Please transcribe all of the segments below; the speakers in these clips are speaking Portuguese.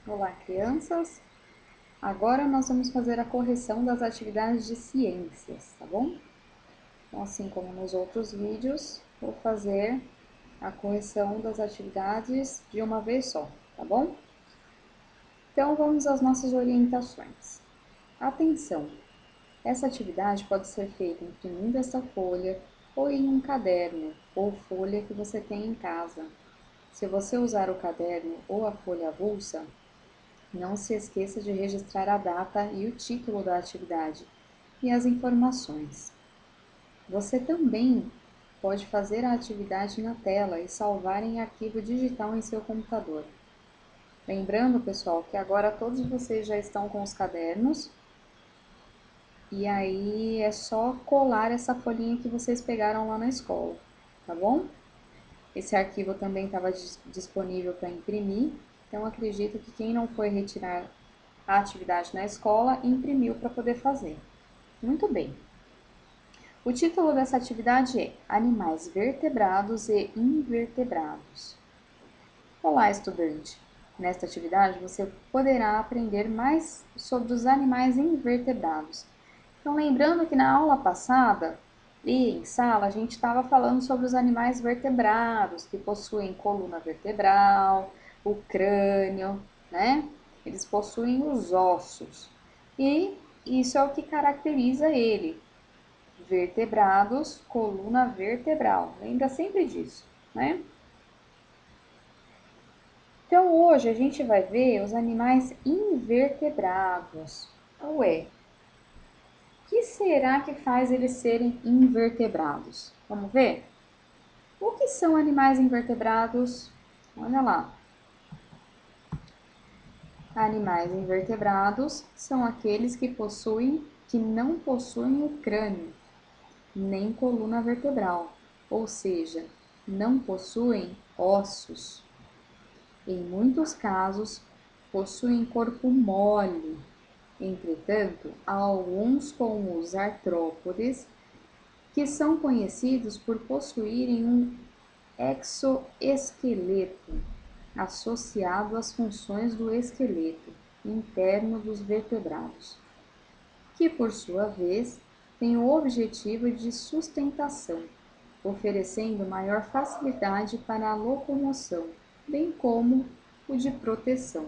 Olá, crianças! Agora nós vamos fazer a correção das atividades de ciências, tá bom? Então, assim como nos outros vídeos, vou fazer a correção das atividades de uma vez só, tá bom? Então, vamos às nossas orientações. Atenção! Essa atividade pode ser feita imprimindo essa folha ou em um caderno ou folha que você tem em casa. Se você usar o caderno ou a folha avulsa, não se esqueça de registrar a data e o título da atividade e as informações. Você também pode fazer a atividade na tela e salvar em arquivo digital em seu computador. Lembrando, pessoal, que agora todos vocês já estão com os cadernos e aí é só colar essa folhinha que vocês pegaram lá na escola, tá bom? Esse arquivo também estava disponível para imprimir, então acredito que quem não foi retirar a atividade na escola imprimiu para poder fazer. Muito bem. O título dessa atividade é Animais vertebrados e invertebrados. Olá, estudante! Nesta atividade você poderá aprender mais sobre os animais invertebrados. Então, lembrando que na aula passada e em sala a gente estava falando sobre os animais vertebrados, que possuem coluna vertebral, o crânio, né? Eles possuem os ossos. E isso é o que caracteriza ele. Vertebrados, coluna vertebral. Lembra sempre disso, né? Então, hoje a gente vai ver os animais invertebrados. Ué, o que será que faz eles serem invertebrados? Vamos ver? O que são animais invertebrados? Olha lá. Animais invertebrados são aqueles que não possuem o crânio, nem coluna vertebral, ou seja, não possuem ossos. Em muitos casos, possuem corpo mole. Entretanto, há alguns, como os artrópodes, que são conhecidos por possuírem um exoesqueleto associado às funções do esqueleto interno dos vertebrados, que, por sua vez, tem o objetivo de sustentação, oferecendo maior facilidade para a locomoção, bem como o de proteção.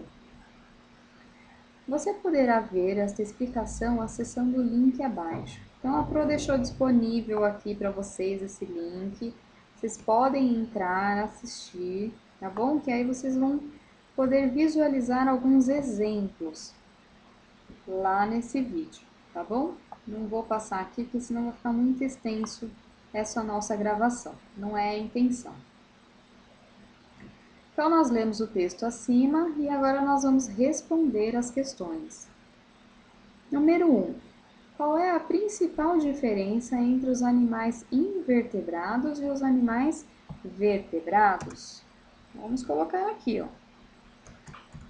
Você poderá ver esta explicação acessando o link abaixo. Então, a Pro deixou disponível aqui para vocês esse link. Vocês podem entrar, assistir, tá bom? Que aí vocês vão poder visualizar alguns exemplos lá nesse vídeo, tá bom? Não vou passar aqui, porque senão vai ficar muito extenso essa nossa gravação. Não é a intenção. Então, nós lemos o texto acima e agora nós vamos responder as questões. Número 1. Qual é a principal diferença entre os animais invertebrados e os animais vertebrados? Vamos colocar aqui, ó.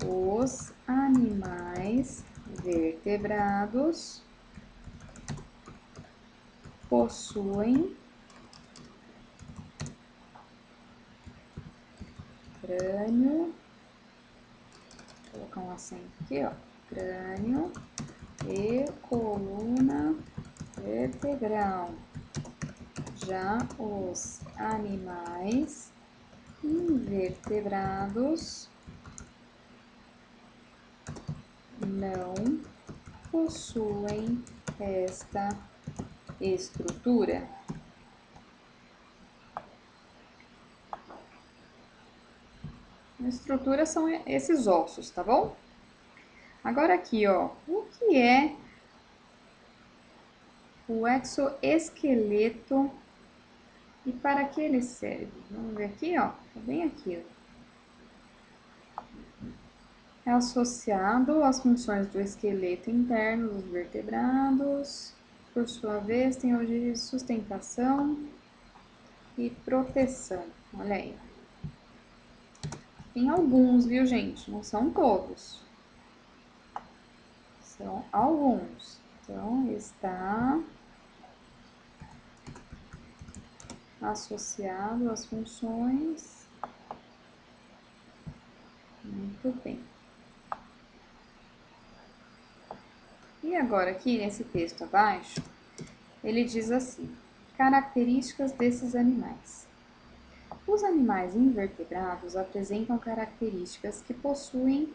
Os animais vertebrados possuem crânio, vou colocar um acento aqui, ó. Crânio e coluna vertebral. Já os animais invertebrados não possuem esta estrutura. A estrutura são esses ossos, tá bom? Agora aqui, ó, o que é o exoesqueleto e para que ele serve? Vamos ver aqui, ó, tá bem aqui, ó. É associado às funções do esqueleto interno dos vertebrados. Por sua vez, tem o de sustentação e proteção. Olha aí. Tem alguns, viu, gente? Não são todos. São alguns. Então, está associado às funções. Muito bem. E agora aqui nesse texto abaixo, ele diz assim: características desses animais. Os animais invertebrados apresentam características que podem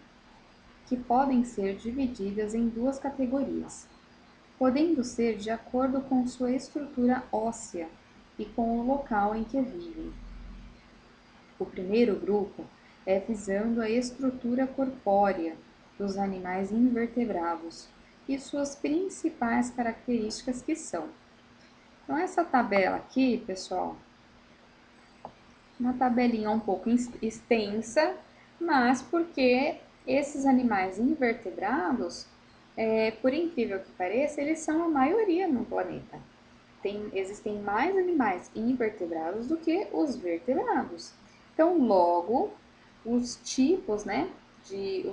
ser divididas em duas categorias, podendo ser de acordo com sua estrutura óssea e com o local em que vivem. O primeiro grupo é visando a estrutura corpórea dos animais invertebrados e suas principais características que são. Então, essa tabela aqui, pessoal, uma tabelinha um pouco extensa, mas porque esses animais invertebrados, por incrível que pareça, eles são a maioria no planeta. Existem mais animais invertebrados do que os vertebrados. Então, logo, os tipos, né,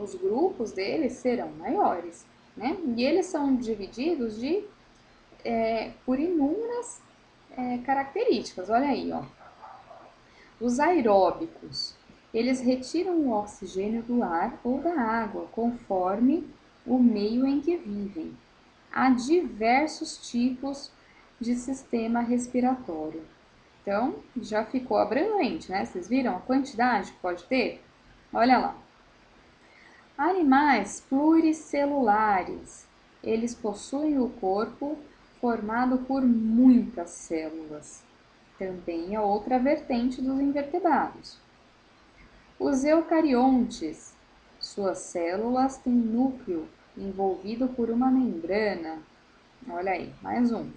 os grupos deles serão maiores, né? E eles são divididos por inúmeras características. Olha aí, ó. Os aeróbicos, eles retiram o oxigênio do ar ou da água, conforme o meio em que vivem. Há diversos tipos de sistema respiratório. Então, já ficou abrangente, né? Vocês viram a quantidade que pode ter? Olha lá. Animais pluricelulares. Eles possuem o corpo formado por muitas células. Também é outra vertente dos invertebrados. Os eucariontes. Suas células têm núcleo envolvido por uma membrana. Olha aí, mais um.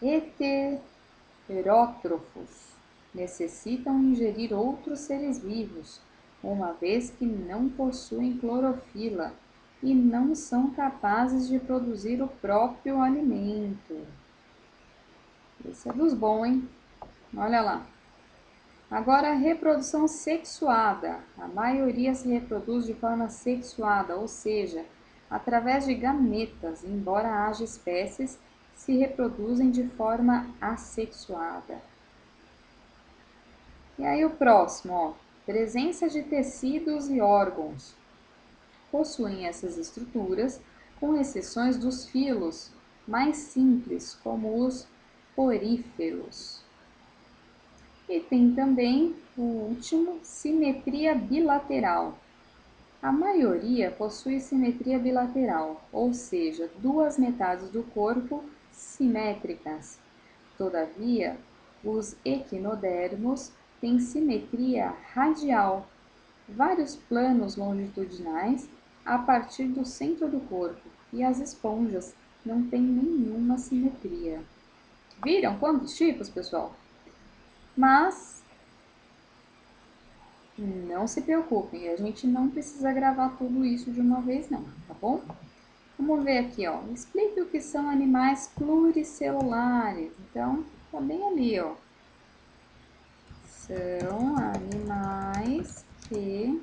Heterótrofos. Necessitam ingerir outros seres vivos, uma vez que não possuem clorofila e não são capazes de produzir o próprio alimento. Esse é dos bons, hein? Olha lá. Agora, a reprodução sexuada. A maioria se reproduz de forma sexuada, ou seja, através de gametas, embora haja espécies que se reproduzem de forma assexuada. E aí o próximo, ó, presença de tecidos e órgãos. Possuem essas estruturas, com exceções dos filos mais simples, como os poríferos. E tem também o último, simetria bilateral. A maioria possui simetria bilateral, ou seja, duas metades do corpo simétricas. Todavia, os equinodermos têm simetria radial, vários planos longitudinais a partir do centro do corpo, e as esponjas não têm nenhuma simetria. Viram quantos tipos, pessoal? Mas não se preocupem, a gente não precisa gravar tudo isso de uma vez não, tá bom? Vamos ver aqui, ó. Explique o que são animais pluricelulares. Então, tá bem ali, ó. São animais que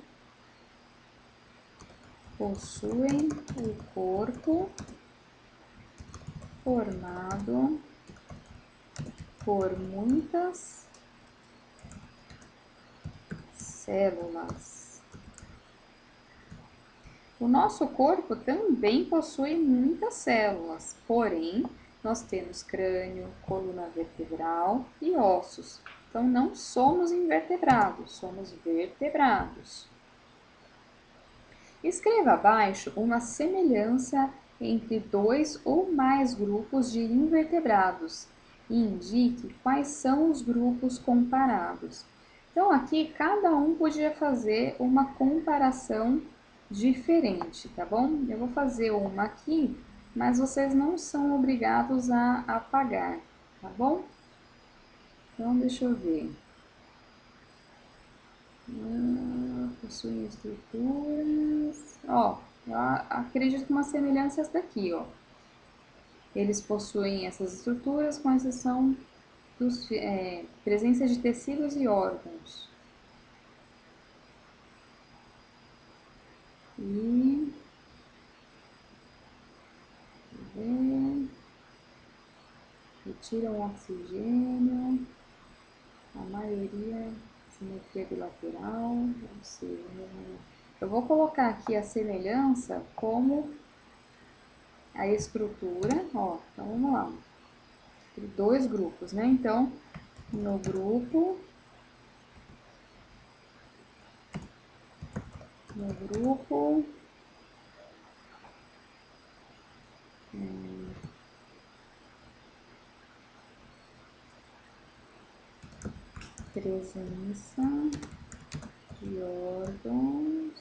possuem o corpo formado por muitas células. O nosso corpo também possui muitas células, porém, nós temos crânio, coluna vertebral e ossos. Então, não somos invertebrados, somos vertebrados. Escreva abaixo uma semelhança entre dois ou mais grupos de invertebrados e indique quais são os grupos comparados. Então, aqui cada um podia fazer uma comparação diferente, tá bom? Eu vou fazer uma aqui, mas vocês não são obrigados a apagar, tá bom? Então, deixa eu ver. Possuem estruturas. Ó, eu acredito que uma semelhança é essa daqui, ó. Eles possuem essas estruturas com exceção dos presença de tecidos e órgãos. E retiram oxigênio. A maioria simetria bilateral, ou seja, Eu vou colocar aqui a semelhança como a estrutura, ó, então vamos lá. Tem dois grupos, né? Então, no grupo, presença de órgãos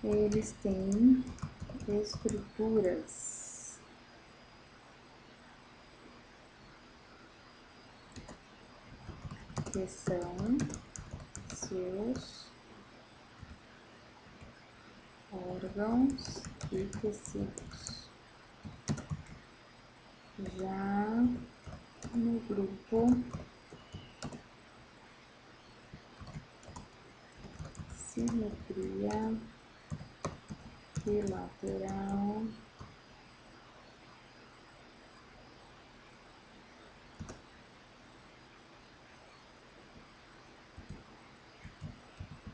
eles têm estruturas que são seus órgãos e tecidos. Já no grupo simetria bilateral,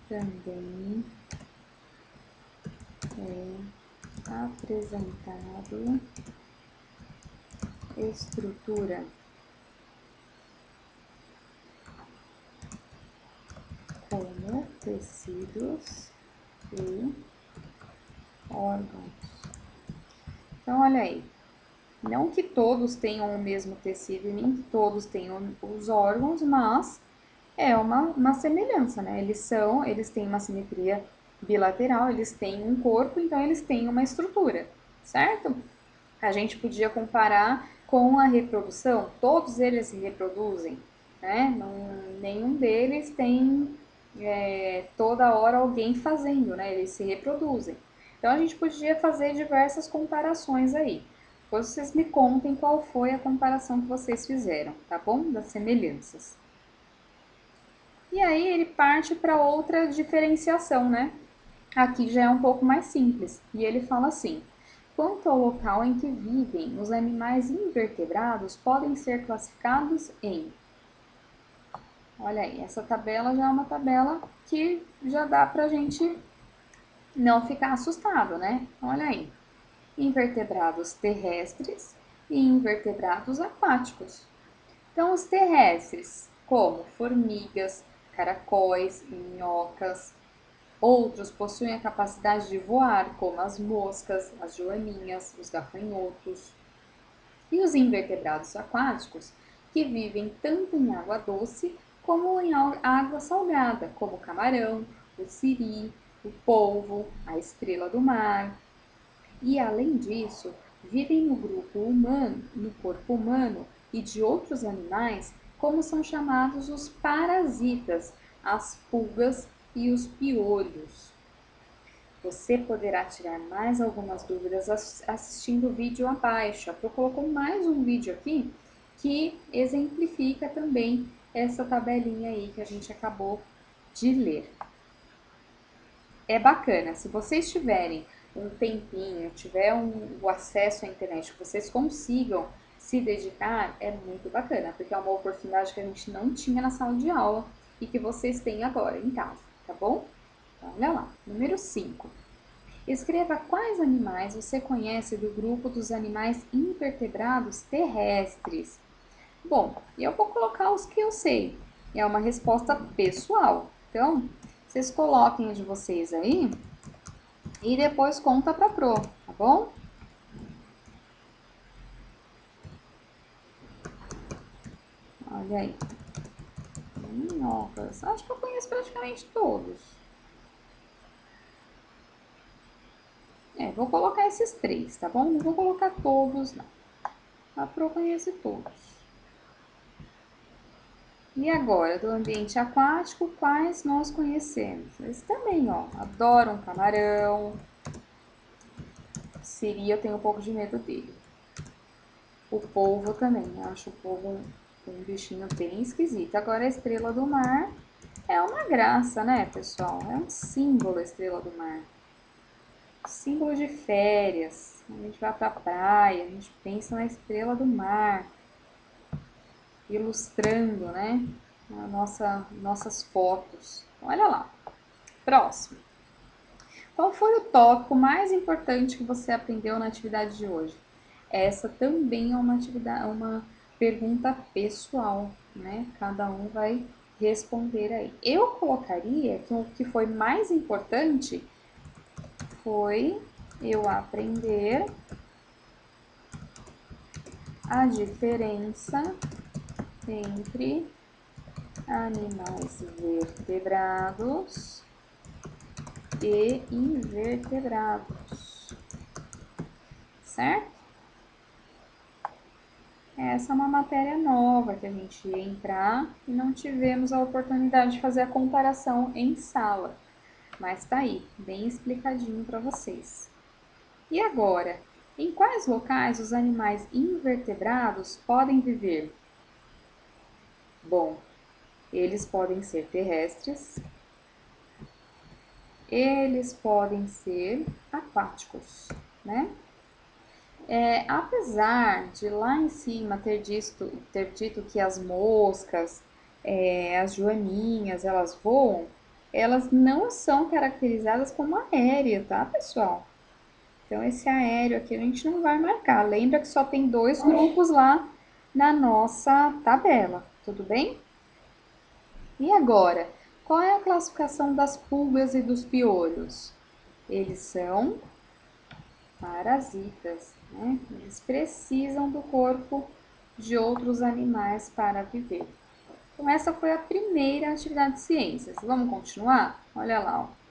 também é apresentado estrutura como tecidos e órgãos. Então, olha aí, não que todos tenham o mesmo tecido e nem que todos tenham os órgãos, mas é uma semelhança, né? Eles têm uma simetria bilateral, eles têm um corpo, então eles têm uma estrutura, certo? A gente podia comparar com a reprodução, todos eles se reproduzem, né? Nenhum deles tem toda hora alguém fazendo, né? Eles se reproduzem. Então a gente podia fazer diversas comparações aí. Depois vocês me contem qual foi a comparação que vocês fizeram, tá bom? Das semelhanças. E aí ele parte para outra diferenciação, né? Aqui já é um pouco mais simples. E ele fala assim: quanto ao local em que vivem, os animais invertebrados podem ser classificados em. Olha aí, essa tabela já é uma tabela que já dá pra gente não ficar assustado, né? Olha aí. Invertebrados terrestres e invertebrados aquáticos. Então, os terrestres, como formigas, caracóis, minhocas. Outros possuem a capacidade de voar, como as moscas, as joaninhas, os gafanhotos. E os invertebrados aquáticos, que vivem tanto em água doce como em água salgada, como o camarão, o siri, o polvo, a estrela do mar. E além disso, vivem no grupo humano, no corpo humano e de outros animais, como são chamados os parasitas, as pulgas e os piolhos. Você poderá tirar mais algumas dúvidas assistindo o vídeo abaixo. A Pro colocou mais um vídeo aqui que exemplifica também essa tabelinha aí que a gente acabou de ler. É bacana, se vocês tiverem um tempinho, tiver o acesso à internet, que vocês consigam se dedicar, é muito bacana, porque é uma oportunidade que a gente não tinha na sala de aula e que vocês têm agora em casa, tá bom? Então, olha lá, número 5. Escreva quais animais você conhece do grupo dos animais invertebrados terrestres. Bom, eu vou colocar os que eu sei. É uma resposta pessoal. Então, vocês coloquem o de vocês aí e depois conta para Pro, tá bom? Olha aí. Minhocas. Acho que eu conheço praticamente todos. Vou colocar esses três, tá bom? Não vou colocar todos, não. A Pro conhece todos. E agora, do ambiente aquático, quais nós conhecemos? Eles também, ó, adoram camarão. Siri, eu tenho um pouco de medo dele. O polvo também, acho o polvo um bichinho bem esquisito. Agora, a estrela do mar é uma graça, né, pessoal? É um símbolo a estrela do mar. Símbolo de férias. A gente vai pra praia, a gente pensa na estrela do mar. ilustrando, né, nossas fotos. Olha lá. Próximo. Qual foi o tópico mais importante que você aprendeu na atividade de hoje? Essa também é uma pergunta pessoal, né? Cada um vai responder aí. Eu colocaria que o que foi mais importante foi eu aprender a diferença entre animais vertebrados e invertebrados, certo? Essa é uma matéria nova que a gente ia entrar e não tivemos a oportunidade de fazer a comparação em sala, mas tá aí, bem explicadinho para vocês. E agora, em quais locais os animais invertebrados podem viver? Bom, eles podem ser terrestres, eles podem ser aquáticos, né? Apesar de lá em cima ter dito que as moscas, as joaninhas, elas voam, elas não são caracterizadas como aérea, tá, pessoal? Então, esse aéreo aqui a gente não vai marcar. Lembra que só tem 2 grupos lá na nossa tabela, tudo bem? E agora, qual é a classificação das pulgas e dos piolhos? Eles são parasitas, né? Eles precisam do corpo de outros animais para viver. Então, essa foi a primeira atividade de ciências. Vamos continuar? Olha lá, ó.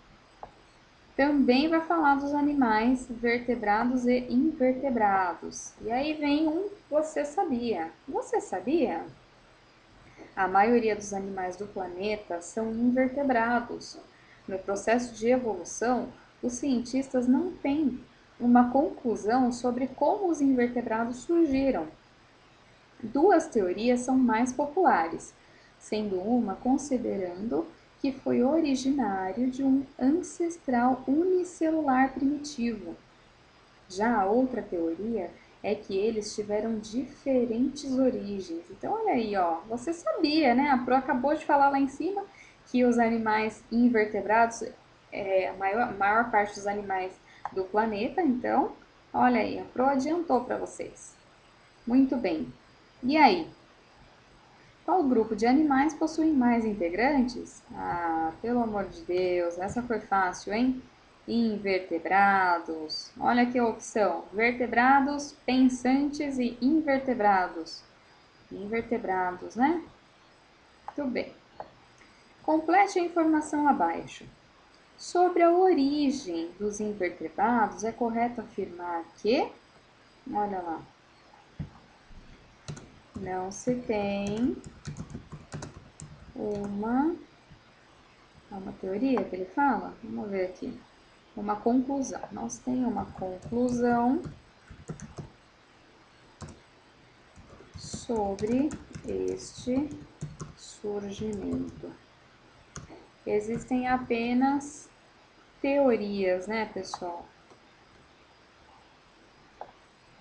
Também vai falar dos animais vertebrados e invertebrados. E aí vem um você sabia. Você sabia? A maioria dos animais do planeta são invertebrados. No processo de evolução, os cientistas não têm uma conclusão sobre como os invertebrados surgiram. 2 teorias são mais populares, sendo uma considerando que foi originário de um ancestral unicelular primitivo. Já a outra teoria é que eles tiveram diferentes origens. Então, olha aí, ó, você sabia, né? A Pro acabou de falar lá em cima que os animais invertebrados, a maior parte dos animais do planeta, então, olha aí, a Pro adiantou para vocês. Muito bem. E aí? Qual grupo de animais possui mais integrantes? Ah, pelo amor de Deus, essa foi fácil, hein? Invertebrados. Olha que opção: vertebrados, pensantes e invertebrados. Invertebrados, né? Muito bem. Complete a informação abaixo. Sobre a origem dos invertebrados, é correto afirmar que, olha lá, não se tem uma, é uma teoria que ele fala? Vamos ver aqui. Uma conclusão. Não se tem uma conclusão sobre este surgimento. Existem apenas teorias, né, pessoal?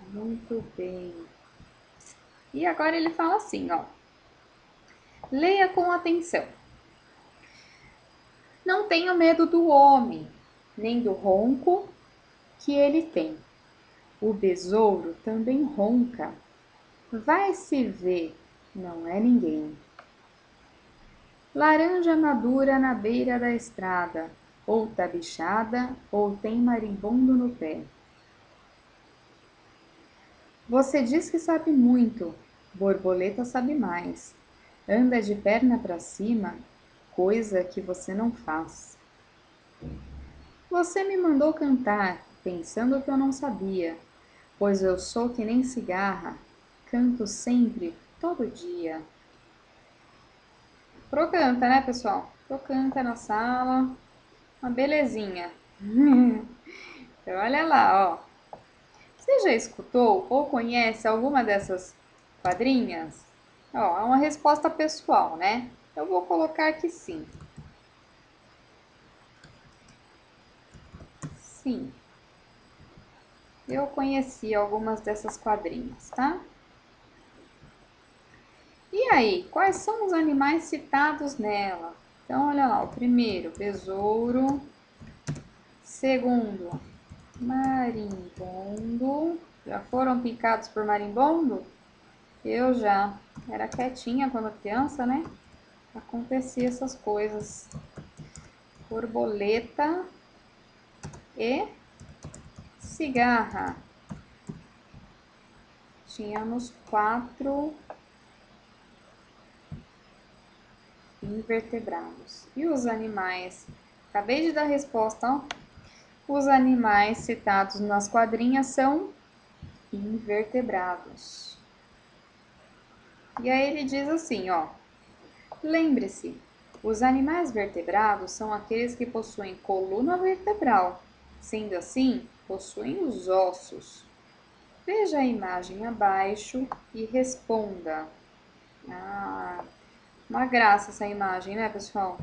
Muito bem. E agora ele fala assim, ó. Leia com atenção. Não tenho medo do homem, nem do ronco que ele tem. O besouro também ronca. Vai se ver, não é ninguém. Laranja madura na beira da estrada, ou tá bichada, ou tem marimbondo no pé. Você diz que sabe muito, borboleta sabe mais. Anda de perna para cima, coisa que você não faz. Você me mandou cantar, pensando que eu não sabia, pois eu sou que nem cigarra, canto sempre, todo dia. Procanta, né, pessoal? Procanta na sala, uma belezinha. Então, olha lá, ó. Você já escutou ou conhece alguma dessas quadrinhas? Ó, é uma resposta pessoal, né? Eu vou colocar que sim. Sim, eu conheci algumas dessas quadrinhas, tá? E aí, quais são os animais citados nela? Então, olha lá, o primeiro, besouro. Segundo, marimbondo. Já foram picados por marimbondo? Eu já. Era quietinha quando criança, né? Acontecia essas coisas. Borboleta e cigarra. Tínhamos 4 invertebrados. E os animais? Acabei de dar a resposta, ó. Os animais citados nas quadrinhas são invertebrados. E aí ele diz assim, ó. Lembre-se, os animais vertebrados são aqueles que possuem coluna vertebral. Sendo assim, possuem os ossos. Veja a imagem abaixo e responda. Ah, uma graça essa imagem, né, pessoal?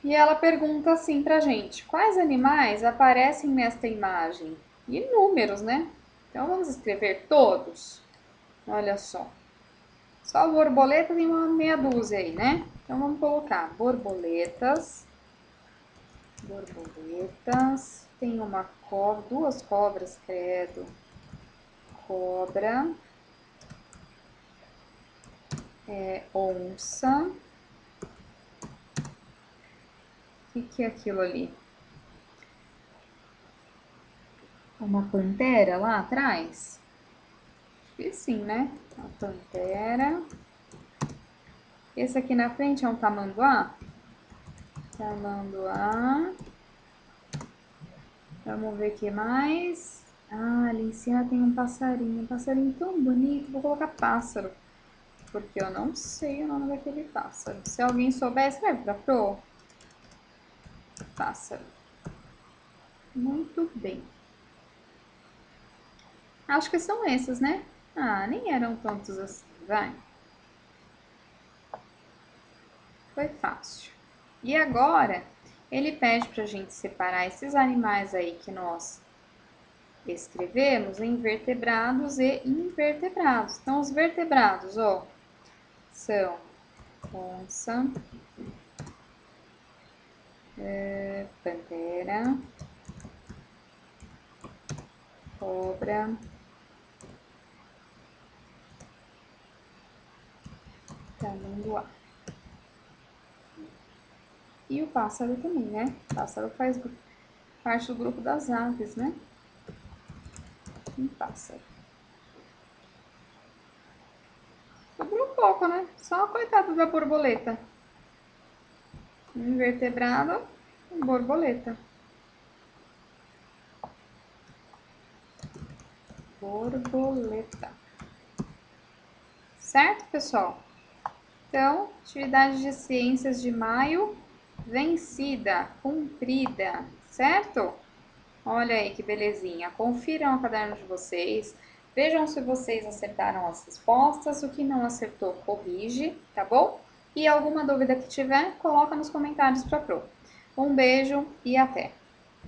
E ela pergunta assim pra gente: quais animais aparecem nesta imagem? Inúmeros, né? Então vamos escrever todos. Olha só. Só borboleta tem uma meia dúzia aí, né? Então vamos colocar borboletas. Borboletas. Tem uma cobra, 2 cobras, credo. Cobra. Onça. O que é aquilo ali? Uma pantera lá atrás? Acho que sim, né? Uma pantera. Esse aqui na frente é um tamanduá? Tamanduá. Vamos ver o que mais. Ah, ali em cima tem um passarinho. Um passarinho tão bonito. Vou colocar pássaro. Porque eu não sei o nome daquele pássaro. Se alguém souber, escreve pra Pro. Pássaro. Muito bem. Acho que são esses, né? Ah, nem eram tantos assim, vai. Foi fácil. E agora, ele pede pra gente separar esses animais aí que nós escrevemos em vertebrados e invertebrados. Então, os vertebrados, ó, são onça, pantera, cobra, tamanduá. E o pássaro também, né? O pássaro faz parte do grupo das aves, né? Um pássaro. Sobrou um pouco, né? Só a coitada da borboleta. Invertebrado, borboleta. Borboleta. Certo, pessoal? Então, atividade de ciências de maio, vencida, cumprida, certo? Olha aí que belezinha. Confiram o caderno de vocês, vejam se vocês acertaram as respostas, o que não acertou, corrige, tá bom? E alguma dúvida que tiver, coloca nos comentários para Pro. Um beijo e até!